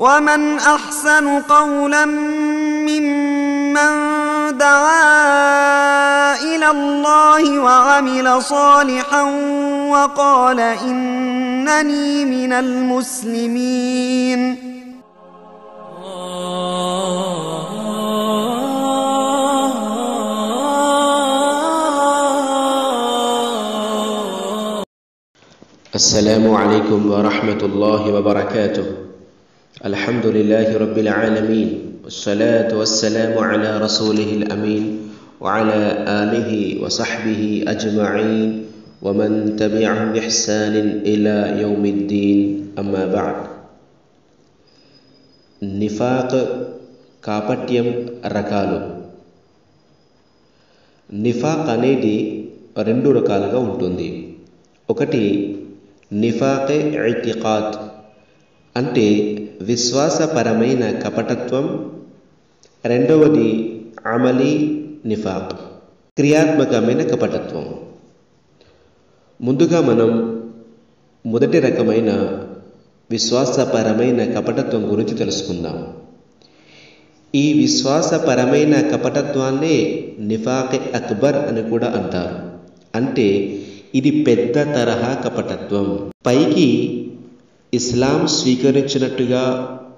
ومن أحسن قولا ممن دعا إلى الله وعمل صالحا وقال إنني من المسلمين. السلام عليكم ورحمة الله وبركاته. الحمد لله رب العالمين والصلاة والسلام على رسوله الأمين وعلى آله وصحبه أجمعين ومن تبعهم بإحسان إلى يوم الدين. أما بعد. నిఫాక్ కాపట్యం రకాలు. నిఫాక్ అనేది రెండు రకాలుగా ఉంటుంది. ఒకటి నిఫాక్ ఇతికాద్ అంటే విశ్వాసపరమైన కపటత్వం. రెండవది అమలీ నిఫాక్ క్రియాత్మకమైన కపటత్వం. ముందుగా మనం మొదటి రకమైన విశ్వాసపరమైన కపటత్వం గురించి తెలుసుకుందాం. ఈ విశ్వాసపరమైన కపటత్వాన్నే నిఫాక్ అక్బర్ అని కూడా అంటారు. అంటే ఇది పెద్ద తరహా కపటత్వం. పైకి ఇస్లాం స్వీకరించినట్టుగా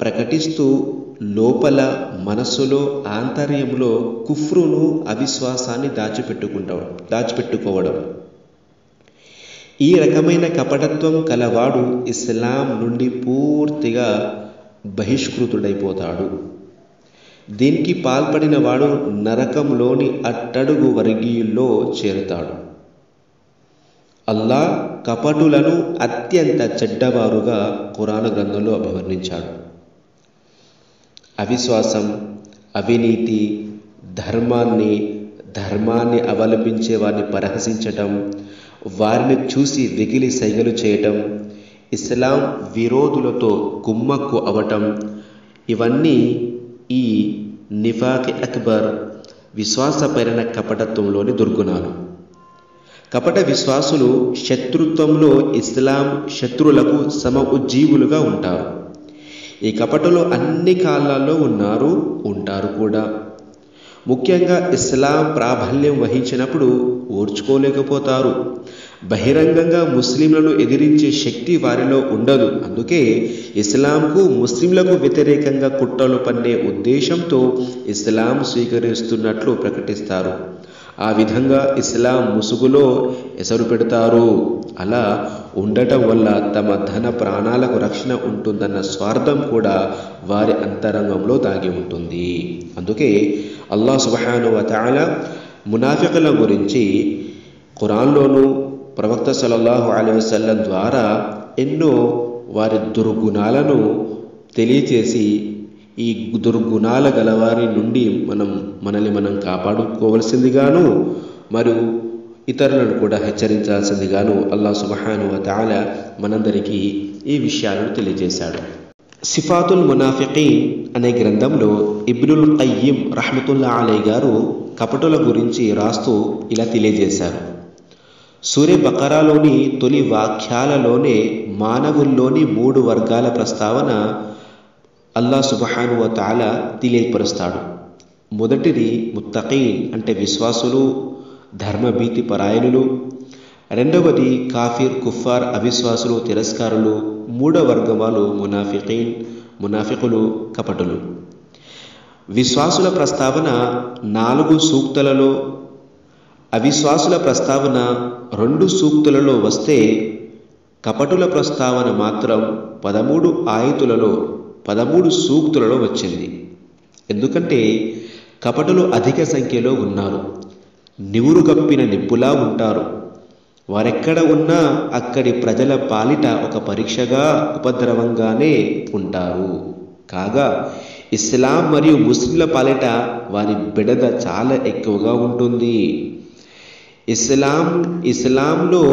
ప్రకటిస్తూ లోపల మనస్సులో ఆంతర్యంలో కుఫ్రును అవిశ్వాసాన్ని దాచిపెట్టుకోవడం. ఈ రకమైన కపటత్వం కలవాడు ఇస్లాం నుండి పూర్తిగా బహిష్కృతుడైపోతాడు. దీనికి పాల్పడిన వాడు నరకంలోని అట్టడుగు వర్గీయుల్లో చేరుతాడు. అల్లాహ్ కపటులను అత్యంత చెడ్డవారుగా ఖురాన్ గ్రంథంలో అభివర్ణించాడు. అవిశ్వాసం, అవినీతి, ధర్మాన్ని అవలంబించే వారిని పరిహసించటం, వారిని చూసి వెకిలి సైగలు చేయటం, ఇస్లాం విరోధులతో కుమ్మక్కు అవటం, ఇవన్నీ ఈ నిఫాక్ అక్బర్ విశ్వాసపరమైన కపటత్వంలోని దుర్గుణాలు. కపట విశ్వాసులు శత్రుత్వంలో ఇస్లాం శత్రువులకు సమఉజ్జీవులుగా ఉంటారు. ఈ కపటలో అన్ని కాలాల్లో ఉంటారు కూడా. ముఖ్యంగా ఇస్లాం ప్రాబల్యం వహించినప్పుడు ఓర్చుకోలేకపోతారు. బహిరంగంగా ముస్లింలను ఎదిరించే శక్తి వారిలో ఉండదు. అందుకే ఇస్లాంకు ముస్లింలకు వ్యతిరేకంగా కుట్రలు పన్నే ఉద్దేశంతో ఇస్లాం స్వీకరిస్తున్నట్లు ప్రకటిస్తారు. ఆ విధంగా ఇస్లాం ముసుగులో ఎసరు పెడతారు. అలా ఉండటం వల్ల తమ ధన ప్రాణాలకు రక్షణ ఉంటుందన్న స్వార్థం కూడా వారి అంతరంగంలో దాగి ఉంటుంది. అందుకే అల్లాహ్ సుబ్హానహు వ తఆలా మునాఫికుల గురించి ఖురాన్లోనూ ప్రవక్త సల్లల్లాహు అలైహి వసల్లం ద్వారా ఎన్నో వారి దుర్గుణాలను తెలియచేసి ఈ దుర్గుణాల గలవారి నుండి మనల్ని మనం కాపాడుకోవలసిందిగాను మరియు ఇతరులను కూడా హెచ్చరించాల్సిందిగాను అల్లాహ్ సుబ్హానహు వ తఆలా మనందరికీ ఈ విషయాలను తెలియజేశాడు. సిఫాతుల్ మునాఫికీన్ అనే గ్రంథంలో ఇబ్నుల్ ఖయ్యిమ్ రహ్మతుల్లాహి అలైహి గారు కపటుల గురించి రాస్తూ ఇలా తెలియజేశారు. సూరే బకరాలోని తొలి వాక్యాలలోనే మానవుల్లోని 3 వర్గాల ప్రస్తావన అల్లాహ్ సుబ్హానహు వ తఆలా తెలియపరుస్తాడు. మొదటిది ముత్తఖీన్ అంటే విశ్వాసులు, ధర్మభీతి పరాయణులు. రెండవది కాఫిర్, కుఫార్, అవిశ్వాసులు, తిరస్కారులు. మూడవ వర్గం వాళ్ళు మునాఫికులు, కపటులు. విశ్వాసుల ప్రస్తావన 4 సూక్తులలో, అవిశ్వాసుల ప్రస్తావన 2 సూక్తులలో వస్తే కపటుల ప్రస్తావన మాత్రం 13 ఆయతులలో 13 సూక్తులలో వచ్చింది. ఎందుకంటే కపటులు అధిక సంఖ్యలో ఉన్నారు. నివురుగప్పిన నిప్పులా ఉంటారు. వారెక్కడ ఉన్నా అక్కడి ప్రజల పాలిట ఒక పరీక్షగా, ఉపద్రవంగానే ఉంటారు. కాగా ఇస్లాం మరియు ముస్లింల పాలిట వారి బెడద చాలా ఎక్కువగా ఉంటుంది. ఇస్లాంలో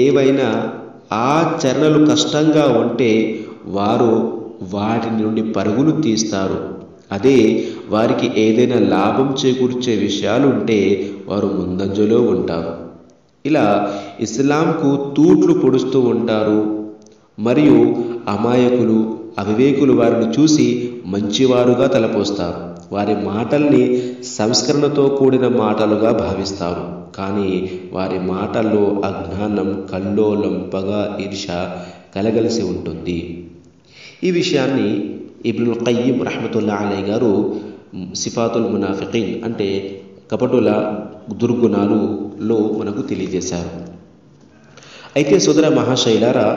ఏవైనా ఆచరణలు కష్టంగా ఉంటే వారు వాటి నుండి పరుగులు తీస్తారు. అదే వారికి ఏదైనా లాభం చేకూర్చే విషయాలు ఉంటే వారు ముందంజలో ఉంటారు. ఇలా ఇస్లాంకు తూట్లు పొడుస్తూ ఉంటారు. మరియు అమాయకులు, అవివేకులు వారిని చూసి మంచివారుగా తలపోస్తారు. వారి మాటల్ని సంస్కరణతో కూడిన మాటలుగా భావిస్తారు. కానీ వారి మాటల్లో అజ్ఞానం, కల్లోలం, పగ, ఈర్ష కలగలిసి ఉంటుంది. ఈ విషయాన్ని ఇబ్నుల్ ఖయ్యిమ్ రహ్మతుల్లాహి అలైహి గారు సిఫాతుల్ మునాఫికీన్ అంటే కపటుల దుర్గుణాలులో మనకు తెలియజేశారు. అయితే సోదర మహాశైలారా,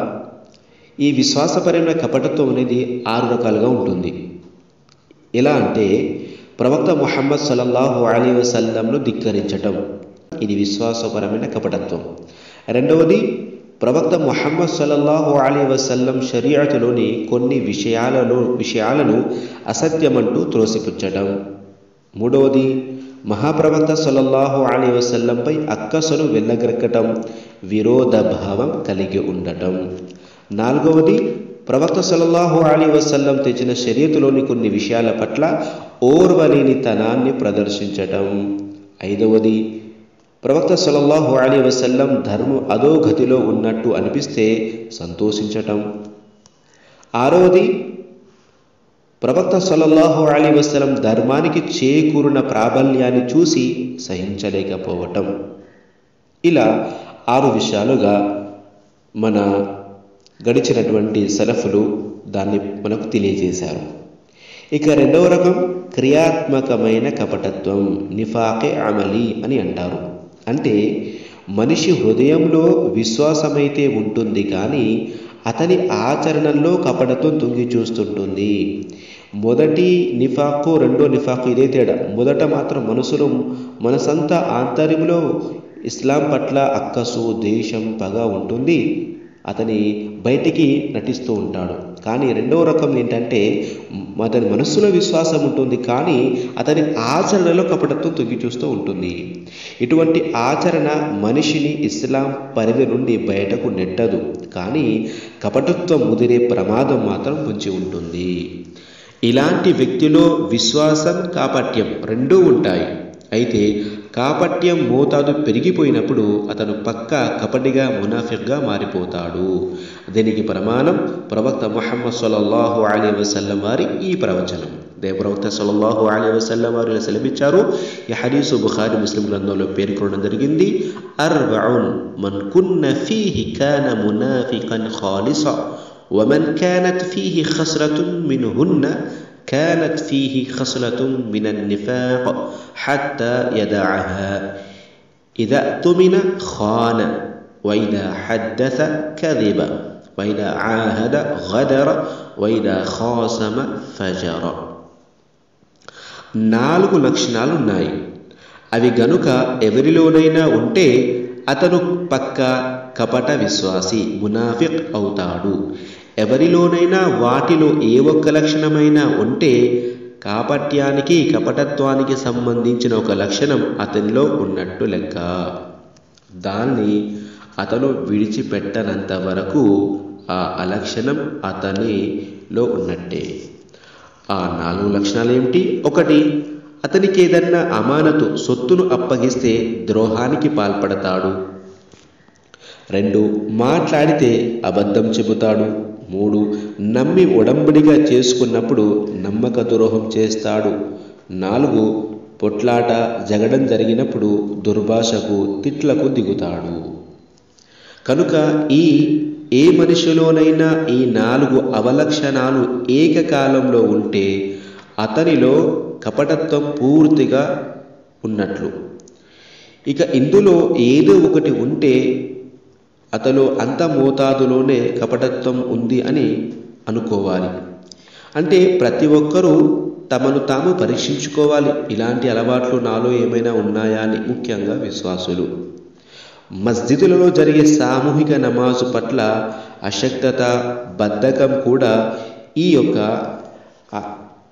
ఈ విశ్వాసపరమైన కపటత్వం అనేది 6 రకాలుగా ఉంటుంది. ఎలా అంటే ప్రవక్త ముహమ్మద్ సల్లల్లాహు అలైహి వసల్లంను ధిక్కరించటం, ఇది విశ్వాసపరమైన కపటత్వం. రెండవది, ప్రవక్త ముహమ్మద్ సల్లల్లాహు అలైహి వసల్లం షరీఅతులోని కొన్ని విషయాలను అసత్యమంటూ త్రోసిపుచ్చడం. మూడవది, మహాప్రవక్త సల్లల్లాహు అలైహి వసల్లంపై అక్కసను వెళ్ళగరకటం, విరోధ భావం కలిగి ఉండటం. నాలుగవది, ప్రవక్త సల్లల్లాహు అలైహి వసల్లం తెచ్చిన షరియతులోని కొన్ని విషయాల పట్ల ఓర్వలేనితనాన్ని ప్రదర్శించటం. ఐదవది, ప్రవక్త సల్లల్లాహు అలైహి వసల్లం ధర్మం అధోగతిలో ఉన్నట్టు అనిపిస్తే సంతోషించటం. ఆరవది, ప్రవక్త సల్లల్లాహు అలైహి వసల్లం ధర్మానికి చేకూరిన ప్రాబల్యాన్ని చూసి సహించలేకపోవటం. ఇలా 6 విషయాలుగా మన గడిచినటువంటి సలఫులు దాన్ని మనకు తెలియజేశారు. ఇక రెండవ రకం క్రియాత్మకమైన కపటత్వం, నిఫాకే అమలీ అని అంటారు. అంటే మనిషి హృదయంలో విశ్వాసమైతే ఉంటుంది కానీ అతని ఆచరణలో కపటత్వం తొంగి చూస్తుంటుంది. మొదటి నిఫాకు రెండో నిఫాకు ఇదే తేడా. మొదట మాత్రం మనసంతా ఆంతర్యంలో ఇస్లాం పట్ల అక్కసు, ద్వేషం, పగ ఉంటుంది. అతని బయటికి నటిస్తూ ఉంటాడు. కానీ రెండవ రకం ఏంటంటే అతని మనస్సులో విశ్వాసం ఉంటుంది కానీ అతని ఆచరణలో కపటత్వం తొంగి చూస్తూ ఉంటుంది. ఇటువంటి ఆచరణ మనిషిని ఇస్లాం పరిధి నుండి బయటకు నెట్టదు, కానీ కపటత్వం ముదిరే ప్రమాదం మాత్రం పొంచి ఉంటుంది. ఇలాంటి వ్యక్తిలో విశ్వాసం, కాపట్యం రెండూ ఉంటాయి. అయితే కాపట్యం మోతాదు పెరిగిపోయినప్పుడు అతను పక్కా కపటిగా, మునాఫిక్గా మారిపోతాడు. దీనికి ప్రమాణం ప్రవక్త ముహమ్మద్ సల్లల్లాహు అలైహి వసల్లం వారి ఈ ప్రవచనం. ప్రవక్త సల్లల్లాహు అలైహి వసల్లం వారు ఇలా సెలవిచ్చారు. ఈ హదీసు బుఖారీ, ముస్లిం గ్రంథంలో పేర్కొనడం జరిగింది. అర్బఉన్ మన్ కున్న ఫీహి కాన మునాఫికన్ ఖాలిసా వమన్ కానత్ ఫీహి ఖస్రతున్ మిన్హున్న كانت فيه خصلة من النفاق حتى يدعها إذا اؤتمن خان وإذا حدث كذب وإذا عاهد غدر وإذا خاصم فجر. 4 లక్షణాలు ఉన్నాయి. అవి గనుక ఎవరిలోనైనా ఉంటే అతను పక్కా కపట విశ్వాసి, మునాఫిక్ అవుతాడు. ఎవరిలోనైనా వాటిలో ఏ ఒక్క లక్షణమైనా ఉంటే కాపట్యానికి, కపటత్వానికి సంబంధించిన ఒక లక్షణం అతనిలో ఉన్నట్టు లెక్క. దాన్ని అతను విడిచిపెట్టనంత వరకు ఆ అలక్షణం అతనిలో ఉన్నట్టే. ఆ 4 లక్షణాలు ఏమిటి? 1, అతనికి ఏదన్నా అమానతు, సొత్తును అప్పగిస్తే ద్రోహానికి పాల్పడతాడు. 2, మాట్లాడితే అబద్ధం చెబుతాడు. 3, నమ్మి ఒడంబడిగా చేసుకున్నప్పుడు నమ్మక ద్రోహం చేస్తాడు. 4, పొట్లాట, జగడం జరిగినప్పుడు దుర్భాషకు, తిట్లకు దిగుతాడు. కనుక ఏ మనిషిలోనైనా ఈ 4 అవలక్షణాలు ఏకకాలంలో ఉంటే అతనిలో కపటత్వం పూర్తిగా ఉన్నట్లు. ఇక ఇందులో ఏదో ఒకటి ఉంటే అతను అంత మోతాదులోనే కపటత్వం ఉంది అని అనుకోవాలి. అంటే ప్రతి ఒక్కరూ తమను తాము పరీక్షించుకోవాలి. ఇలాంటి అలవాట్లు నాలో ఏమైనా ఉన్నాయా అని. ముఖ్యంగా విశ్వాసులు మస్జిదులలో జరిగే సామూహిక నమాజు పట్ల అశక్తత, బద్ధకం కూడా ఈ యొక్క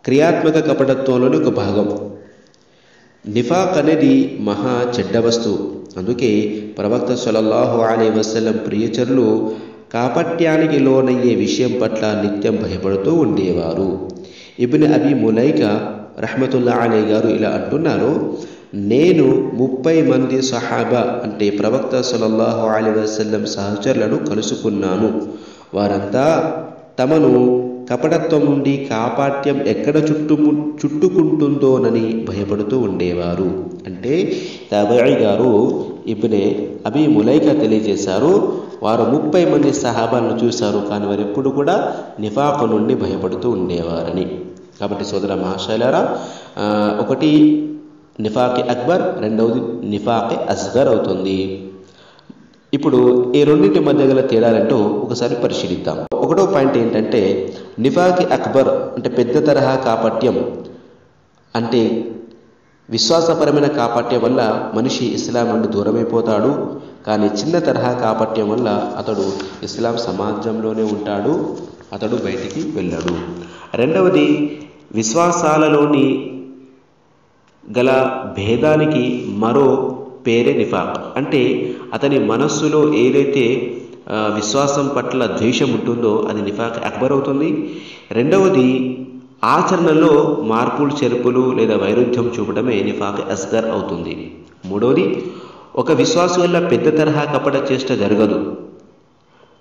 క్రియాత్మక కపటత్వంలోని ఒక భాగం. నిఫాక్ అనేది మహా చెడ్డ వస్తువు. అందుకే ప్రవక్త సల్లల్లాహు అలైహి వసల్లం ప్రియచరులు కాపట్యానికి లోనయ్యే విషయం పట్ల నిత్యం భయపడుతూ ఉండేవారు. ఇబ్న్ అబీ ములైకా రహ్మతుల్లాహి అలైహి గారు ఇలా అంటున్నారు, నేను 30 మంది సహాబా అంటే ప్రవక్త సల్లల్లాహు అలైహి వసల్లం సహచరులను కలుసుకున్నాను. వారంతా తమను కపటత్వం నుండి కాపాట్యం ఎక్కడ చుట్టుకుంటుందోనని భయపడుతూ ఉండేవారు. అంటే తాబిఈ గారు ఇబ్నే అబీ ములైకా తెలియజేశారు, వారు 30 మంది సహాబాలను చూశారు, కానీ వారు ఎప్పుడు కూడా నిఫాక్ నుండి భయపడుతూ ఉండేవారని. కాబట్టి సోదర మహాశైలారా, ఒకటి నిఫాక్ అక్బర్, రెండవది నిఫాక్ అస్గర్ అవుతుంది. ఇప్పుడు ఈ రెండింటి మధ్య గల తేడాలంటూ ఒకసారి పరిశీలిద్దాం. ఒకటో పాయింట్ ఏంటంటే, నిఫాక్ అక్బర్ అంటే పెద్ద తరహా కాపట్యం, అంటే విశ్వాసపరమైన కాపట్యం వల్ల మనిషి ఇస్లాం నుండి దూరమైపోతాడు. కానీ చిన్న తరహా కాపట్యం వల్ల అతడు ఇస్లాం సమాజంలోనే ఉంటాడు, అతడు బయటికి వెళ్ళాడు. రెండవది, విశ్వాసాలలోని గల భేదానికి మరో పేరే నిఫాక్. అంటే అతని మనస్సులో ఏదైతే విశ్వాసం పట్ల ద్వేషం ఉంటుందో అది నిఫాక్ అక్బర్ అవుతుంది. రెండవది, ఆచరణలో మార్పులు చెరుపులు లేదా వైరుధ్యం చూపడమే నిఫాక్ అస్గర్ అవుతుంది. మూడవది, ఒక విశ్వాసం వల్ల పెద్ద తరహా కపట చేష్ట జరగదు,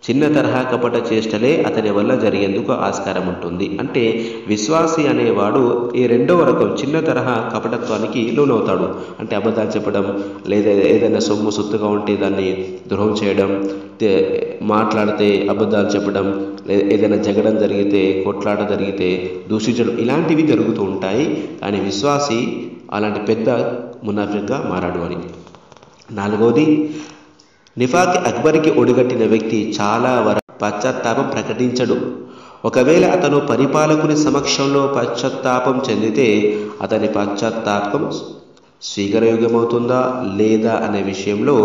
చిన్న తరహా కపట చేష్టలే అతని వల్ల జరిగేందుకు ఆస్కారం ఉంటుంది. అంటే విశ్వాసి అనేవాడు ఈ రెండవ రకం చిన్న తరహా కపటత్వానికి లోనవుతాడు. అంటే అబద్ధాలు చెప్పడం, లేదా ఏదైనా సొమ్ము సొత్తుగా ఉంటే దాన్ని ద్రోహం చేయడం, మాట్లాడితే అబద్ధాలు చెప్పడం, ఏదైనా జగడం జరిగితే, కొట్లాట జరిగితే దూషించడం, ఇలాంటివి జరుగుతూ ఉంటాయి. కానీ విశ్వాసి అలాంటి పెద్ద మునాఫిక్గా మారాడు అని. నాలుగవది, నిఫాక్ అక్బర్కి ఒడిగట్టిన వ్యక్తి చాలా వరకు పశ్చాత్తాపం ప్రకటించడు. ఒకవేళ అతను పరిపాలకుని సమక్షంలో పశ్చాత్తాపం చెందితే అతని పశ్చాత్తాపం స్వీకారయోగ్యమవుతుందా లేదా అనే విషయంలో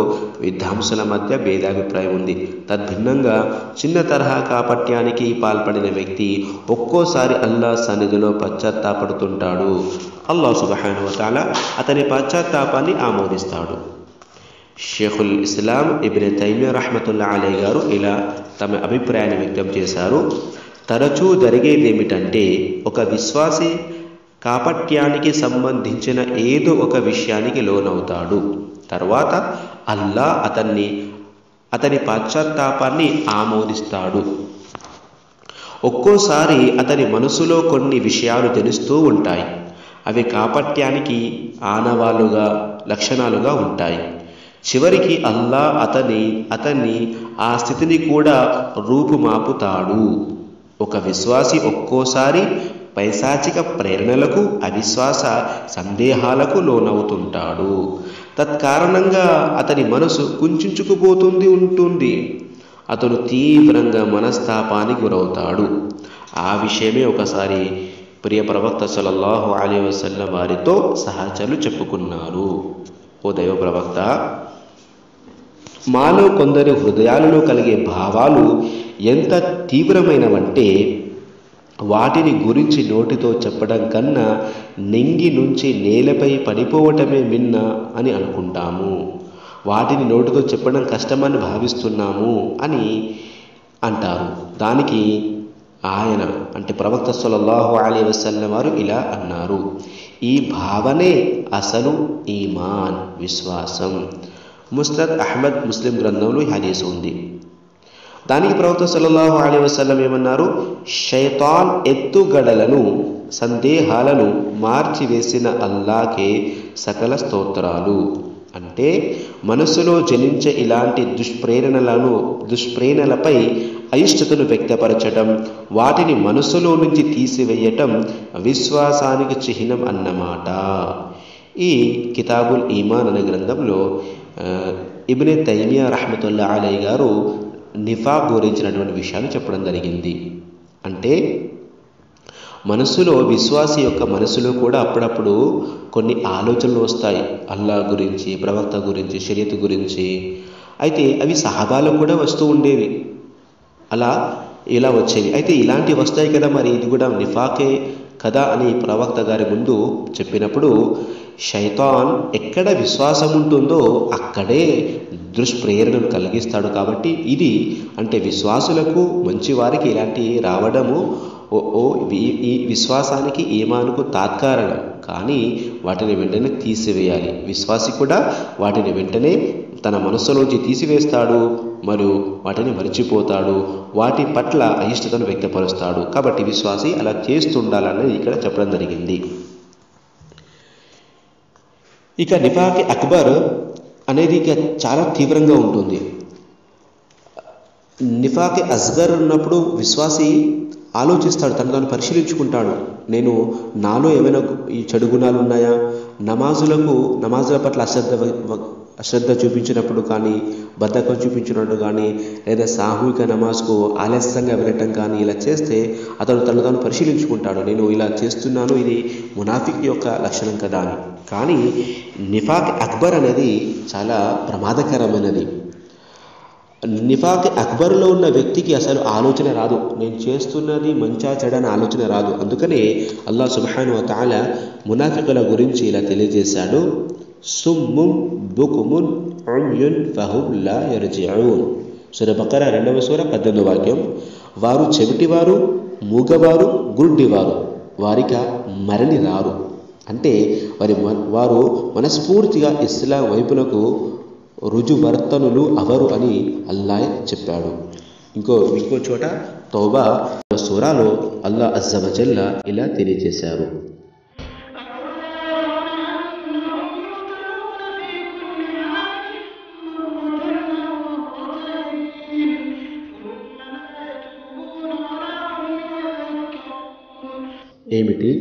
విద్వాంసుల మధ్య భేదాభిప్రాయం ఉంది. తద్భిన్నంగా చిన్న తరహా కాపట్యానికి పాల్పడిన వ్యక్తి ఒక్కోసారి అల్లాహ్ సన్నిధిలో పశ్చాత్తాపడుతుంటాడు. అల్లాహ్ సుబ్హానహు వ తఆలా అతని పశ్చాత్తాపాన్ని ఆమోదిస్తాడు. షేఖుల్ ఇస్లాం ఇబ్నే తైమియా రహ్మతుల్లాహి అలైహి గారు ఇలా తమ అభిప్రాయాన్ని వ్యక్తం చేశారు. తరచూ జరిగేదేమిటంటే, ఒక విశ్వాసి కాపట్యానికి సంబంధించిన ఏదో ఒక విషయానికి లోనవుతాడు. తర్వాత అల్లాహ్ అతని పశ్చాత్తాపాన్ని ఆమోదిస్తాడు. ఒక్కోసారి అతని మనసులో కొన్ని విషయాలు తెలుస్తూ ఉంటాయి. అవి కాపట్యానికి ఆనవాలుగా లక్షణాలుగా ఉంటాయి. చివరికి అల్లాహ్ అతన్ని ఆ స్థితిని కూడా రూపుమాపుతాడు. ఒక విశ్వాసి ఒక్కోసారి పైశాచిక ప్రేరణలకు, అవిశ్వాస సందేహాలకు లోనవుతుంటాడు. తత్కారణంగా అతని మనసు కుంచుకుపోతుంది ఉంటుంది. అతను తీవ్రంగా మనస్తాపానికి గురవుతాడు. ఆ విషయమే ఒకసారి ప్రియ ప్రవక్త సల్లల్లాహు అలైహి వసల్లం వారితో సహచరులు చెప్పుకున్నారు. ఓ దైవ ప్రవక్త, మాలో కొందరి హృదయాలలో కలిగే భావాలు ఎంత తీవ్రమైనవంటే వాటిని గురించి నోటితో చెప్పడం కన్నా నింగి నుంచి నేలపై పడిపోవటమే మిన్న అని అనుకుంటాము. వాటిని నోటితో చెప్పడం కష్టమని భావిస్తున్నాము అని అంటారు. దానికి ఆయన అంటే ప్రవక్త సల్లల్లాహు అలైహి వసల్లం వారు ఇలా అన్నారు, ఈ భావనే అసలు ఈమాన్, విశ్వాసం. ముస్నద్ అహ్మద్ ముస్లిం గ్రంథంలో ఈ హదీసు ఉంది. దానికి ప్రవక్త సల్లల్లాహు అలైహి వసల్లం ఏమన్నారు, షైతాన్ ఎత్తుగడలను, సందేహాలను మార్చివేసిన అల్లాహ్కే సకల స్తోత్రాలు. అంటే మనసులో జనించే ఇలాంటి దుష్ప్రేరణలపై అయిష్టతను వ్యక్తపరచటం, వాటిని మనసులో నుంచి తీసివేయటం విశ్వాసానికి చిహ్నం అన్నమాట. ఈ కితాబుల్ ఈమాన్ అనే గ్రంథంలో ఇబ్నే తైమియా రహ్మతుల్లాహి అలైహి గారు నిఫాక్ గురించినటువంటి విషయాలు చెప్పడం జరిగింది. అంటే మనసులో, విశ్వాసి యొక్క మనసులో కూడా అప్పుడప్పుడు కొన్ని ఆలోచనలు వస్తాయి, అల్లాహ్ గురించి, ప్రవక్త గురించి, షరియత్ గురించి. అయితే అవి సహాబాలకు కూడా వస్తూ ఉండేవి, ఇలా వచ్చేవి. అయితే ఇలాంటివి వస్తాయి కదా, మరి ఇది కూడా నిఫాకే కదా అని ప్రవక్త గారి ముందు చెప్పినప్పుడు, శైతాన్ ఎక్కడ విశ్వాసం ఉంటుందో అక్కడే దుష్ప్రేరణను కలిగిస్తాడు. కాబట్టి ఇది అంటే విశ్వాసులకు, మంచివారికి ఇలాంటి రావడము ఈ విశ్వాసానికి, ఈమానుకు తాత్కారణం. కానీ వాటిని వెంటనే తీసివేయాలి. విశ్వాసి కూడా వాటిని వెంటనే తన మనస్సులోంచి తీసివేస్తాడు. మరియు వాటిని మరిచిపోతాడు, వాటి పట్ల అయిష్టతను వ్యక్తపరుస్తాడు. కాబట్టి విశ్వాసి అలా చేస్తుండాలనేది ఇక్కడ చెప్పడం జరిగింది. ఇక నిఫాక్ అక్బర్ అనేది ఇక చాలా తీవ్రంగా ఉంటుంది. నిఫాక్ అస్గర్ ఉన్నప్పుడు విశ్వాసి ఆలోచిస్తాడు, తను పరిశీలించుకుంటాడు, నేను నాలో ఏమైనా ఈ చెడు గుణాలు ఉన్నాయా, నమాజుల పట్ల అశ్రద్ధ చూపించినప్పుడు కానీ, బద్ధకం చూపించినప్పుడు కానీ, లేదా సామూహిక నమాజ్కు ఆలస్యంగా వెళ్ళటం కానీ ఇలా చేస్తే అతను తను పరిశీలించుకుంటాడు, నేను ఇలా చేస్తున్నాను, ఇది మునాఫిక్ యొక్క లక్షణం కదా అని. కానీ నిఫాక్ అక్బర్ అనేది చాలా ప్రమాదకరమైనది. నిఫాక్ అక్బర్లో ఉన్న వ్యక్తికి అసలు ఆలోచన రాదు, నేను చేస్తున్నది మంచా చెడని ఆలోచన రాదు. అందుకనే అల్లాహ్ సుబ్హానహు వ తఆలా మునాఫికుల గురించి ఇలా తెలియజేశాడు, సుమ్మున్ బుకుమున్ ఉమ్యున్ ఫహుం లా యర్జిఊన్. సూరా బకరా 2వ సూర 18వ వాక్యం. వారు చెవిటివారు, మూగవారు, గుడ్డివారు, వారిక మరలి రారు. అంటే వారు మనస్ఫూర్తిగా ఇస్లాం వైపునకు రుజువర్తనులు అవరు అని అల్లాహ్ చెప్పాడు. ఇంకో చోట తౌబా సూరాలో అల్లాహ్ అజ్జ వజల్ల ఇలా తెలియజేశారు, ఏమిటి?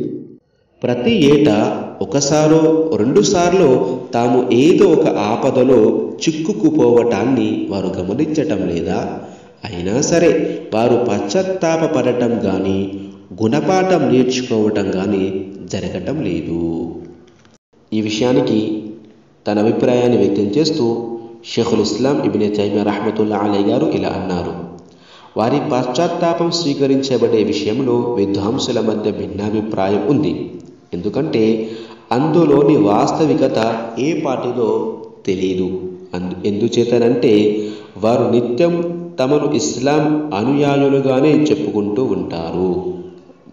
ప్రతి ఏటా ఒకసారో 2 సార్లు తాము ఏదో ఒక ఆపదలో చిక్కుకుపోవటాన్ని వారు గమనించటం లేదా? అయినా సరే వారు పశ్చాత్తాపపడటం కానీ, గుణపాఠం నేర్చుకోవటం కానీ జరగటం లేదు. ఈ విషయానికి తన అభిప్రాయాన్ని వ్యక్తం చేస్తూ షేఖుల్ ఇస్లాం ఇబ్నే తైమియా రహ్మతుల్లాహి అలైహి గారు ఇలా అన్నారు, వారి పశ్చాత్తాపం స్వీకరించబడే విషయంలో విద్వాంసుల మధ్య భిన్నాభిప్రాయం ఉంది. ఎందుకంటే అందులోని వాస్తవికత ఏ పాటిదో తెలియదు. ఎందుచేతనంటే వారు నిత్యం తమను ఇస్లాం అనుయాయులుగానే చెప్పుకుంటూ ఉంటారు.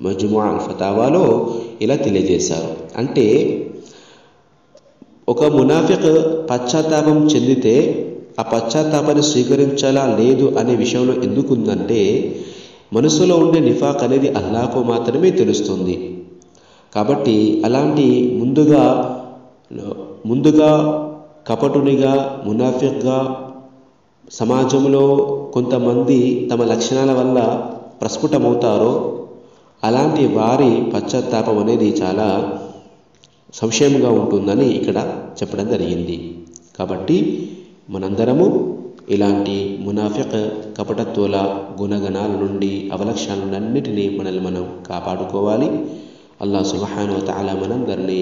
మజ్ముఅ అల్ ఫతావాలో ఇలా తెలియజేశారు. అంటే ఒక మునాఫిక్ పశ్చాత్తాపం చెందితే ఆ పశ్చాత్తాపాన్ని స్వీకరించాలా లేదు అనే విషయంలో ఎందుకుందంటే మనసులో ఉండే నిఫాక్ అనేది అల్లాహ్కు మాత్రమే తెలుస్తుంది. కాబట్టి అలాంటి ముందుగా కపటునిగా, మునాఫిక్గా సమాజంలో కొంతమంది తమ లక్షణాల వల్ల ప్రస్ఫుటమవుతారో అలాంటి వారి పశ్చాత్తాపం అనేది చాలా సంశయంగా ఉంటుందని ఇక్కడ చెప్పడం జరిగింది. కాబట్టి మనందరము ఇలాంటి మునాఫిక్ కపటత్వాల గుణగణాల నుండి, అవలక్షణాలన్నిటినీ మనల్ని మనం కాపాడుకోవాలి. అల్లాహ్ సుబ్హానహు వ తఆలా మనందరినీ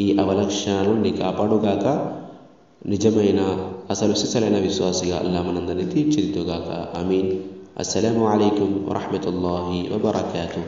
ఈ అవలక్షణాల నుండి కాపాడుగాక. నిజమైన అసలు సిసలైన విశ్వాసిగా అల్లాహ్ మనందరినీ తీర్చిదిద్దుగాక. ఆమీన్. అస్సలాము అలైకుం వరహ్మతుల్లాహి వబరకాతుహు.